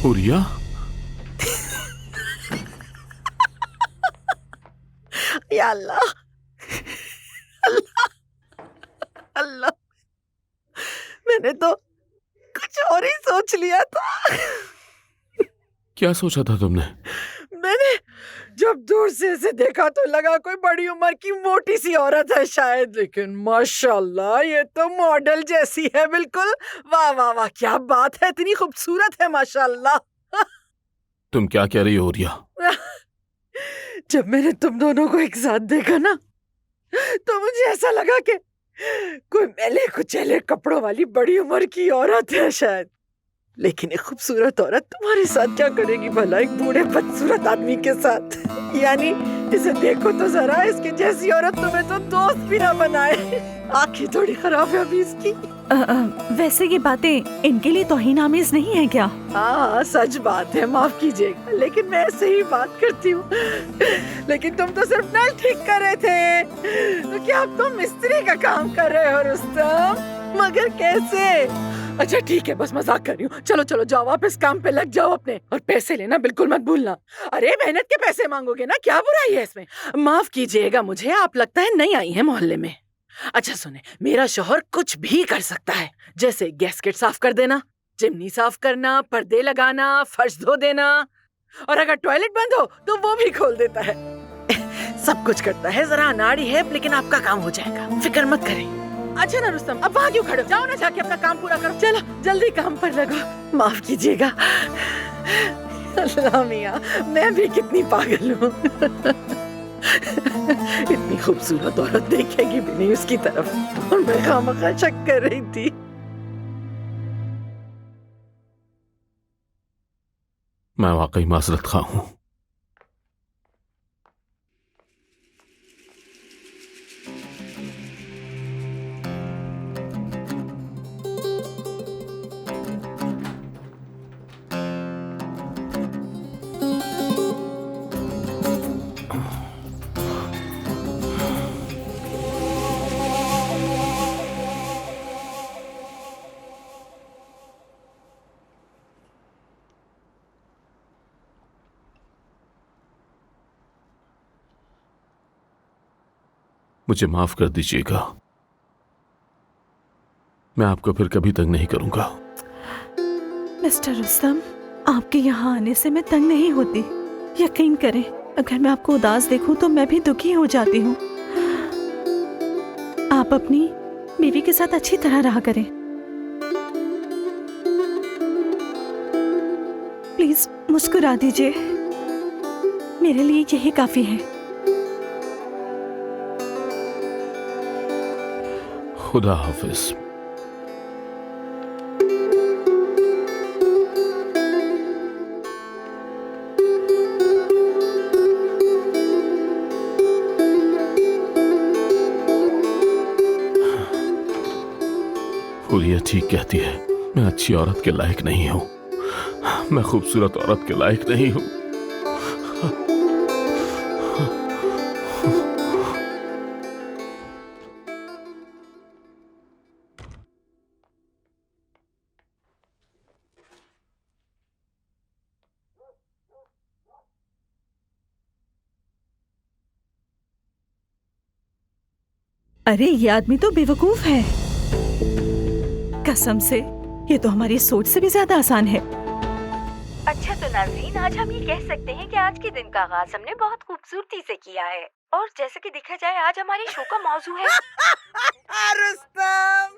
हुरिया, या अल्लाह, अल्लाह, अल्लाह, मैंने तो कुछ और ही सोच लिया था। क्या सोचा था तुमने? मैंने जब दूर से इसे देखा तो लगा कोई बड़ी उम्र की मोटी सी औरत है शायद, लेकिन माशाल्लाह ये तो मॉडल जैसी है बिल्कुल। वाह वाह वाह, क्या बात है, इतनी खूबसूरत है माशाल्लाह। तुम क्या कह रही हो हुरिया? जब मैंने तुम दोनों को एक साथ देखा ना, तो मुझे ऐसा लगा कि कोई मैले कुचैले कपड़ों वाली बड़ी उम्र की औरत है शायद। लेकिन एक खूबसूरत औरत तुम्हारे साथ क्या करेगी भला, एक बूढ़े बदसूरत आदमी के साथ? यानी इसे देखो तो जरा, इसके जैसी औरत तुम्हें तो दोस्त भी ना बनाए। आंखें थोड़ी खराब है अभी इसकी। वैसे ये बातें इनके लिए तौहीन आमेज नहीं है क्या? हाँ सच बात है, माफ कीजिएगा, लेकिन मैं ऐसे ही बात करती हूँ। लेकिन तुम तो सिर्फ नल ठीक कर रहे थे, तो क्या अब तुम मिस्त्री का काम कर रहे हो रुस्तम? मगर कैसे? अच्छा ठीक है, बस मजाक कर रही हूँ। चलो चलो जाओ, वापस काम पे लग जाओ अपने, और पैसे लेना बिल्कुल मत भूलना। अरे मेहनत के पैसे मांगोगे ना, क्या बुराई है इसमें? माफ कीजिएगा मुझे, आप लगता है नई आई हैं मोहल्ले में। अच्छा सुने, मेरा शौहर कुछ भी कर सकता है, जैसे गैस्केट साफ कर देना, चिमनी साफ करना, पर्दे लगाना, फर्श धो देना, और अगर टॉयलेट बंद हो तो वो भी खोल देता है। सब कुछ करता है, जरा अनाड़ी है, लेकिन आपका काम हो जाएगा, फिक्र मत करें। अच्छा ना रुस्तम, अब वहाँ क्यों खड़े हो? जाओ ना, जाके अपना काम पूरा करो। चलो जल्दी काम पर लगो। माफ कीजिएगा। अल्लाह मियाँ, मैं भी कितनी पागल हूँ। इतनी खूबसूरत औरत देखेगी भी नहीं उसकी तरफ, और मैं खामखा शक कर रही थी। मैं वाकई माजरत खा हूं। मुझे माफ कर दीजिएगा, मैं आपको फिर कभी तंग नहीं करूंगा। मिस्टर रुस्तम, आपके यहाँ आने से मैं तंग नहीं होती। यकीन करें, अगर मैं आपको उदास देखूं तो मैं भी दुखी हो जाती हूँ। आप अपनी बीवी के साथ अच्छी तरह रहा करें। प्लीज मुस्कुरा दीजिए, मेरे लिए यही काफी है। खुदा हाफिज। हुरिया ठीक कहती है, मैं अच्छी औरत के लायक नहीं हूं, मैं खूबसूरत औरत के लायक नहीं हूं। अरे ये आदमी तो बेवकूफ है, कसम से ये तो हमारी सोच से भी ज्यादा आसान है। अच्छा तो नाज़रीन, आज हम ये कह सकते हैं कि आज के दिन का आगाज हमने बहुत खूबसूरती से किया है, और जैसे कि देखा जाए आज हमारी शो का मौजू है। रुस्तम,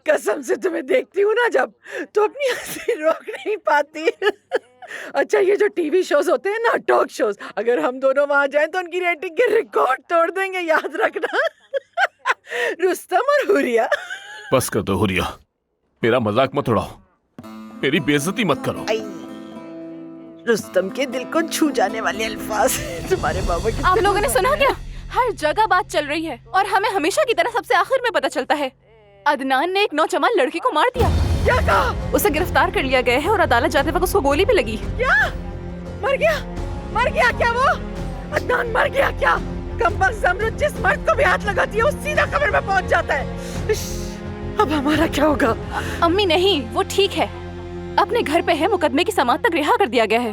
कसम से तुम्हें देखती हूँ ना जब, तो अपनी हंसी रोक नहीं पाती। अच्छा ये जो टीवी शोज होते हैं ना, टॉक शोज, अगर हम दोनों वहाँ जाएं तो उनकी रेटिंग के रिकॉर्ड तोड़ देंगे, याद रखना। रुस्तम और हुरिया। बस कर दो हुरिया, मेरा मजाक मत उड़ाओ, मेरी बेइज्जती मत करो। रुस्तम के दिल को छू जाने वाले अल्फाज तुम्हारे बाबा के। आप लोगों ने सुना क्या? हर जगह बात चल रही है, और हमें हमेशा की तरह सबसे आखिर में पता चलता है। अदनान ने एक नौजवान लड़की को मार दिया। क्या कहा? उसे गिरफ्तार कर लिया गया है, और अदालत जाते वक्त उसको गोली भी लगी। क्या? मर गया? मर गया क्या वो? अदनान मर गया क्या? कमबख्त ज़मरुद जिस मर्द को भी हाथ लगाती है वो सीधा कब्र में पहुंच जाता है। अब हमारा क्या होगा? अम्मी नहीं, वो ठीक है। अपने घर पे है, मुकदमे की समाअत तक रिहा कर दिया गया है।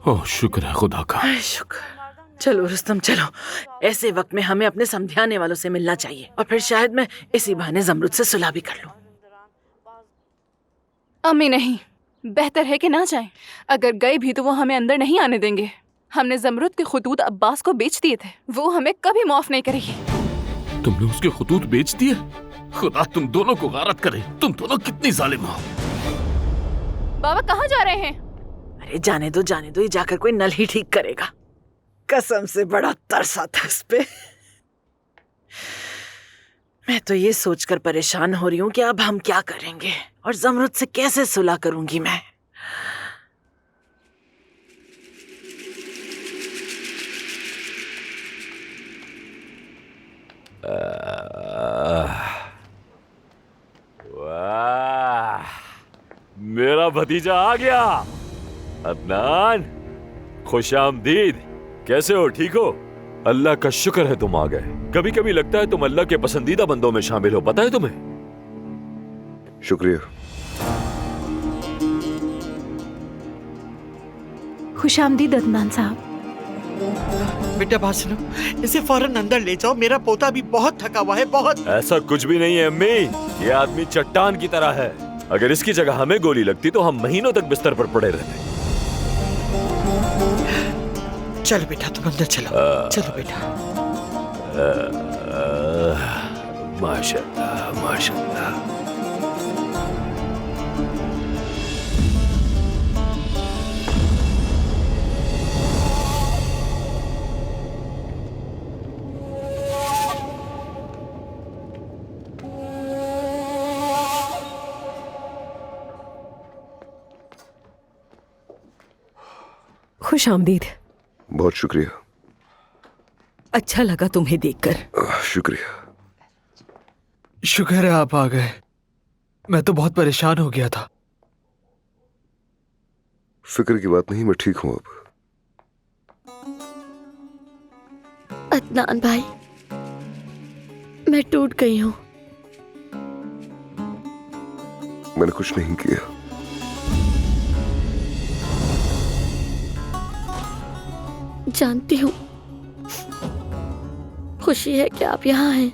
ओह शुक्र है खुदा का। हाय शुक्र। चलो रुस्तम चलो, ऐसे वक्त में हमें अपने समझाने वालों से मिलना चाहिए और फिर शायद मैं इसी बहाने जमरुद से सुलह भी कर लूं। अम्मी नहीं, बेहतर है कि ना जाएं। अगर गए भी तो वो हमें अंदर नहीं आने देंगे। हमने जमरुद के खुतूत अब्बास को बेच दिए थे, वो हमें कभी माफ नहीं करेगी। तुमने उसके खुतूत बेच दिए? खुदा तुम दोनों को गारत करे, तुम दोनों कितनी जालिम हो। बाबा कहाँ जा रहे हैं? अरे जाने दो, ये जाकर कोई नल ही ठीक करेगा। कसम से बड़ा तरस आता इस पे। मैं तो ये सोचकर परेशान हो रही हूँ कि अब हम क्या करेंगे और जमरुद से कैसे सुलह करूंगी मैं। वाह, मेरा भतीजा आ गया। अदनान, खुशामदीद। कैसे हो? ठीक हो? अल्लाह का शुक्र है तुम आ गए। कभी कभी लगता है तुम अल्लाह के पसंदीदा बंदों में शामिल हो, पता है तुम्हें? शुक्रिया। खुशामदीद अदनान साहब। बेटा बात सुनो, इसे फौरन अंदर ले जाओ, मेरा पोता भी बहुत थका हुआ है, बहुत। ऐसा कुछ भी नहीं है अम्मी, ये आदमी चट्टान की तरह है। अगर इसकी जगह हमें गोली लगती तो हम महीनों तक बिस्तर पर पड़े रहते। चलो बेटा तुम अंदर चलो, चलो बेटा। माशाअल्लाह, माशाअल्लाह। खुश आमदीद। बहुत शुक्रिया। अच्छा लगा तुम्हें देखकर। शुक्रिया। शुक्र है आप आ गए, मैं तो बहुत परेशान हो गया था। फिक्र की बात नहीं, मैं ठीक हूं अब। अदनान भाई, मैं टूट गई हूं। मैंने कुछ नहीं किया। जानती हूँ, खुशी है कि आप यहाँ हैं।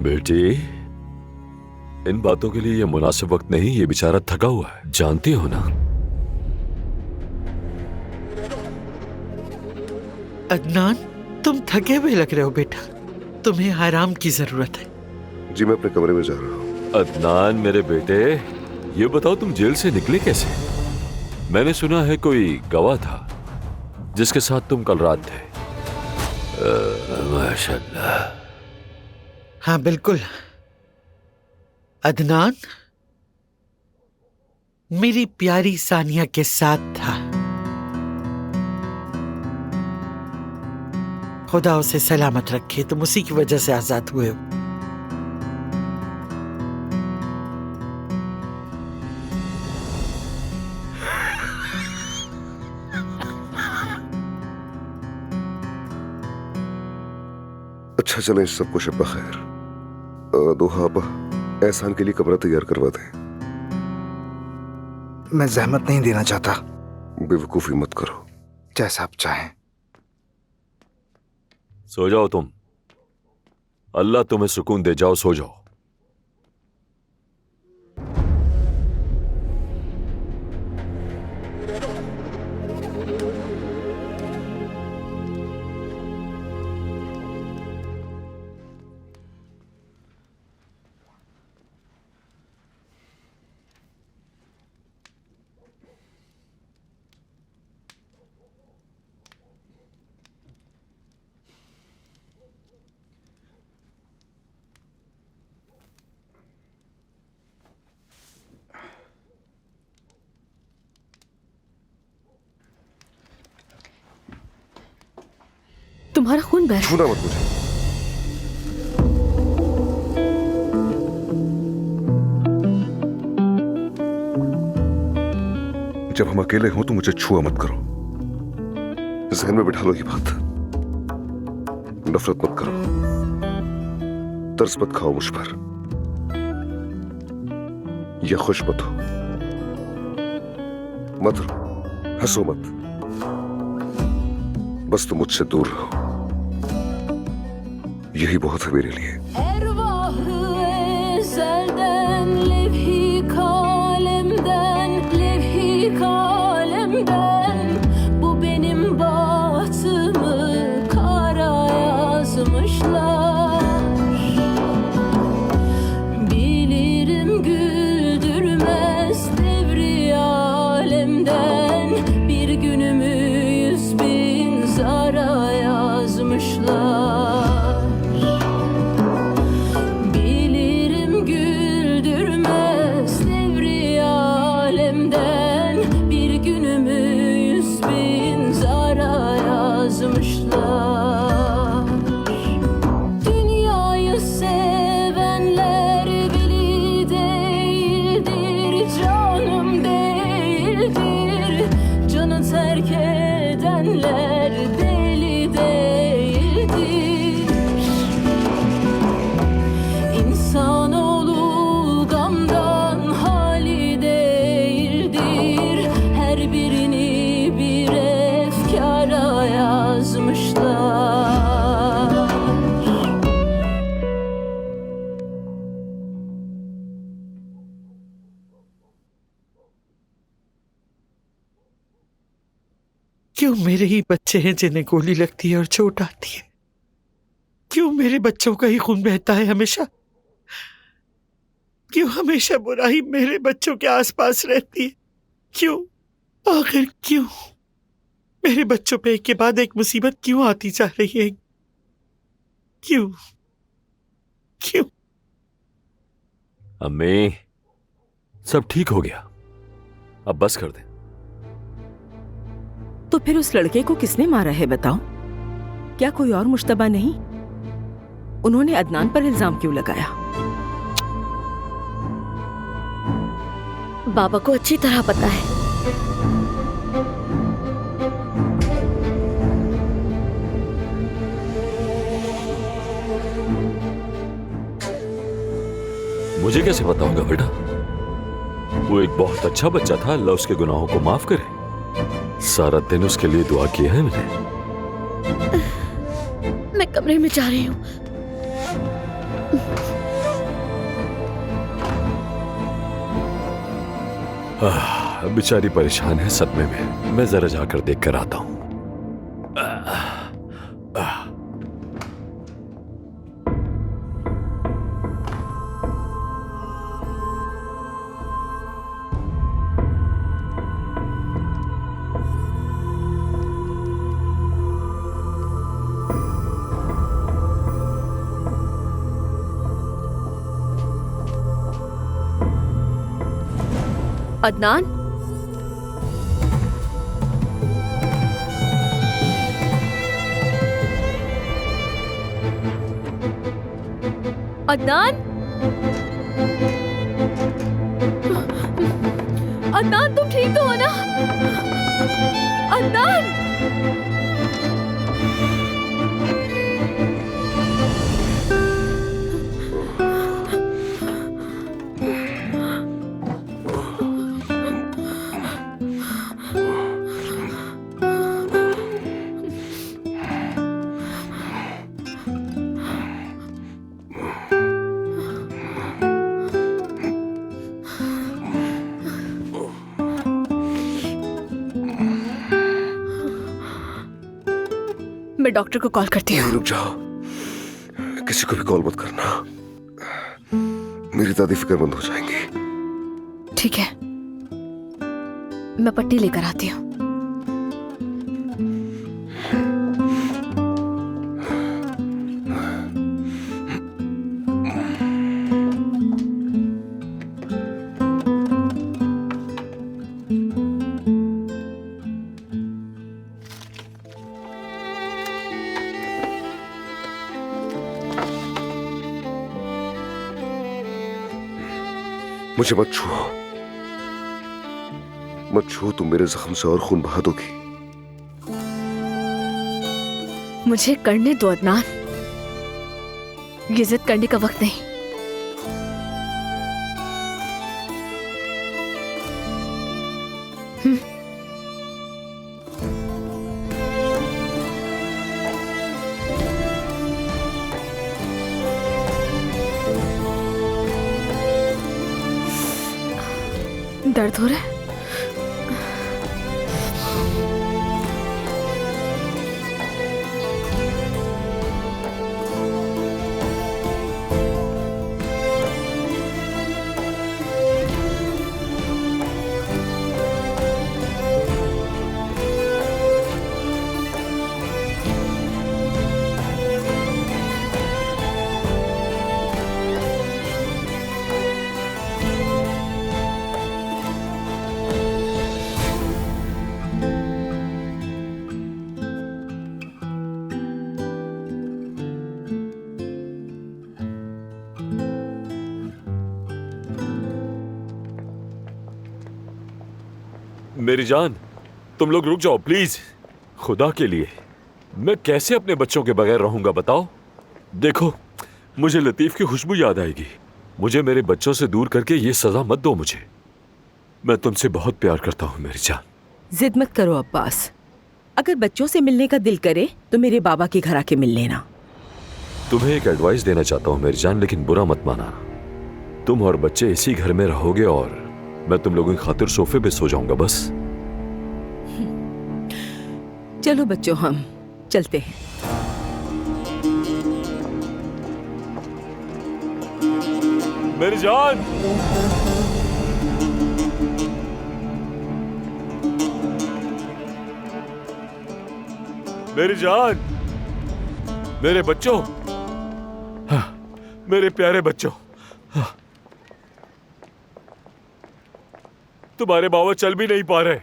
बेटी, इन बातों के लिए ये मुनासिब वक्त नहीं। ये बेचारा थका हुआ है, जानती हो ना? अदनान, तुम थके हुए लग रहे हो बेटा, तुम्हें आराम की जरूरत है। जी मैं अपने कमरे में जा रहा हूँ। अदनान मेरे बेटे, ये बताओ तुम जेल से निकले कैसे? मैंने सुना है कोई गवाह था जिसके साथ तुम कल रात थे। माशाअल्लाह। हाँ बिल्कुल। अदनान मेरी प्यारी सानिया के साथ था। खुदा उसे सलामत रखे, तुम उसी की वजह से आजाद हुए हो। अच्छा चलें, सबको शब खैर। दोहा अब्बा, एहसान के लिए कमरा तैयार करवा दें। मैं जहमत नहीं देना चाहता। बेवकूफी मत करो। जैसा आप चाहें। सो जाओ तुम, अल्लाह तुम्हें सुकून दे। जाओ सो जाओ। तुम्हारा खून बह रहा है। छूना मत मुझे। जब हम अकेले हों तो मुझे छुआ मत करो। जहन में बिठा लो ये बात। नफरत मत करो, तरस मत खाओ मुझ पर। या खुश मत हो, मत रो, हंसो मत, बस तुम मुझसे दूर रहो, यही बहुत है मेरे लिए। Bu benim bahtımı kara yazmışlar. Bilirim güldürmez devri alemden, bir günümü 100.000 zara yazmışlar. Bilirim güldürmez devri alemden, bir günümü 100.000 zara yazmışlar. Dünyayı sevenler veli değildir, canım değildir. Canı terk edenler deli değildir. İnsanoğlu gamdan hali değildir. Her birini bir efkara yazmışlar. क्यों मेरे ही बच्चे हैं जिन्हें गोली लगती है और चोट आती है? क्यों मेरे बच्चों का ही खून बहता है हमेशा? क्यों हमेशा बुराई मेरे बच्चों के आसपास रहती है? क्यों? आखिर क्यों? मेरे बच्चों पे एक के बाद एक मुसीबत क्यों आती जा रही है? क्यों? क्यों? अम्मी, सब ठीक हो गया, अब बस कर दे। तो फिर उस लड़के को किसने मारा है बताओ? क्या कोई और मुश्तबा नहीं? उन्होंने अदनान पर इल्जाम क्यों लगाया? बाबा को अच्छी तरह पता है। मुझे कैसे पता होगा बेटा? वो एक बहुत अच्छा बच्चा था, अल्लाह उसके गुनाहों को माफ करे। सारा दिन उसके लिए दुआ की है मैंने। मैं कमरे में जा रही हूँ। बेचारी परेशान है सदमे में, मैं जरा जाकर देख कर आता हूँ। अदनान, अदनान, अदनान तुम ठीक तो हो ना? अदनान, मैं डॉक्टर को कॉल करती हूँ। रुक जाओ, किसी को भी कॉल मत करना, मेरी दादी फिक्रमंद हो जाएंगी। ठीक है, मैं पट्टी लेकर आती हूँ। मुझे मत छुओ, मत छुओ, तुम मेरे जख्म से और खून बहा दोगी। मुझे करने दो अदनान, ये जिद करने का वक्त नहीं। दर्द हो रहा है? मेरी जान, तुम लोग रुक जाओ प्लीज। खुदा के लिए, मैं कैसे अपने बच्चों के बगैर रहूंगा बताओ? देखो, मुझे लतीफ की खुशबू याद आएगी। मुझे मेरे बच्चों से दूर करके ये सजा मत दो मुझे। मैं तुमसे बहुत प्यार करता हूँ मेरी जान। जिद मत करो अब्बास। अगर बच्चों से मिलने का दिल करे तो मेरे बाबा के घर आके मिल लेना। तुम्हें एक एडवाइस देना चाहता हूँ मेरी जान, लेकिन बुरा मत माना। तुम और बच्चे इसी घर में रहोगे और मैं तुम लोगों की खातिर सोफे पे सो जाऊंगा बस। चलो बच्चों, हम चलते हैं। मेरी जान, मेरी जान, मेरे बच्चों, हाँ, मेरे प्यारे बच्चों, हाँ, तुम्हारे बाबा चल भी नहीं पा रहे।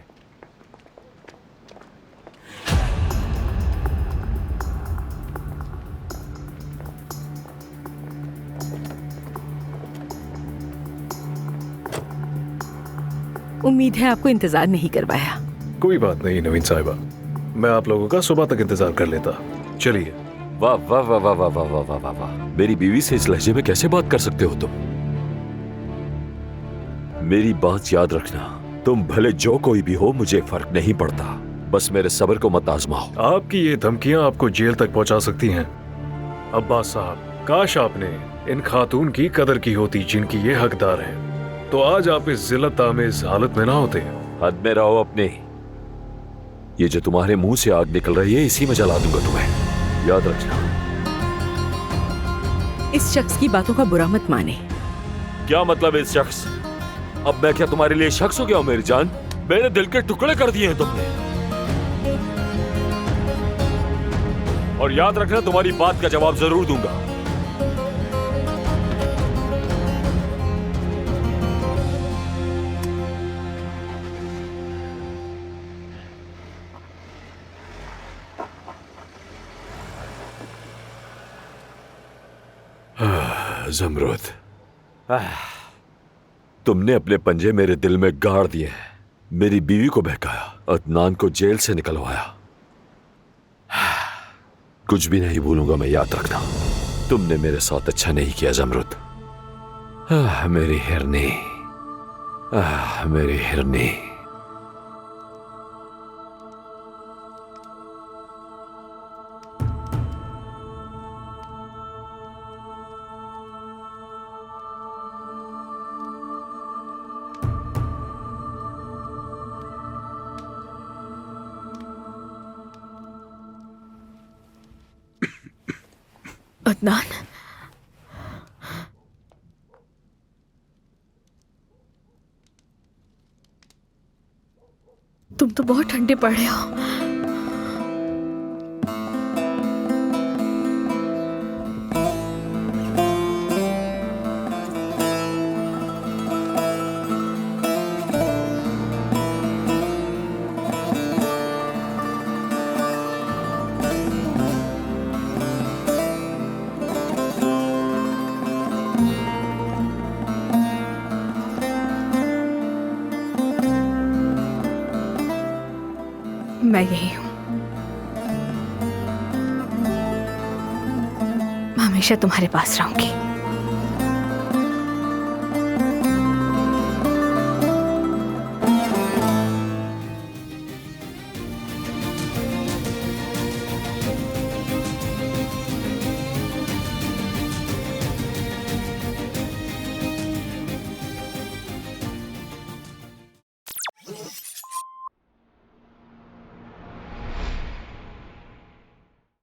उम्मीद है आपको इंतजार नहीं करवाया। कोई बात नहीं नवीन साहिबा, मैं आप लोगों का सुबह तक इंतजार कर लेता। चलिए। वाह वाह वाह वाह वाह वाह वाह वाह वाह। मेरी बीवी से इस लहजे में कैसे बात कर सकते हो तुम? मेरी बात याद रखना, तुम भले जो कोई भी हो, मुझे फर्क नहीं पड़ता। बस मेरे सब्र को मत आजमाओ। आपकी ये धमकियां आपको जेल तक पहुंचा सकती हैं। अब्बास साहब, काश आपने इन खातून की कदर की होती जिनकी ये हकदार है, तो आज आप इस जिल्लत आमेज हालत में ना होते। हद में रहो अपने। ये जो तुम्हारे मुंह से आग निकल रही है, इसी में जला दूंगा तुम्हें, याद रखना। इस शख्स की बातों का बुरा मत माने। क्या मतलब इस शख्स? अब मैं क्या तुम्हारे लिए शख्स हो गया हूं मेरी जान? मेरे दिल के टुकड़े कर दिए हैं तुमने। और याद रखना, तुम्हारी बात का जवाब जरूर दूंगा। ज़मरुद, तुमने अपने पंजे मेरे दिल में गाड़ दिए। मेरी बीवी को बहकाया, अदनान को जेल से निकलवाया। कुछ भी नहीं भूलूंगा मैं, याद रखना। तुमने मेरे साथ अच्छा नहीं किया ज़मरुद। मेरी हिरनी, मेरी हिरनी। अदनान, तुम तो बहुत ठंडे पड़े हो। मैं यही हूं, मैं हमेशा तुम्हारे पास रहूंगी।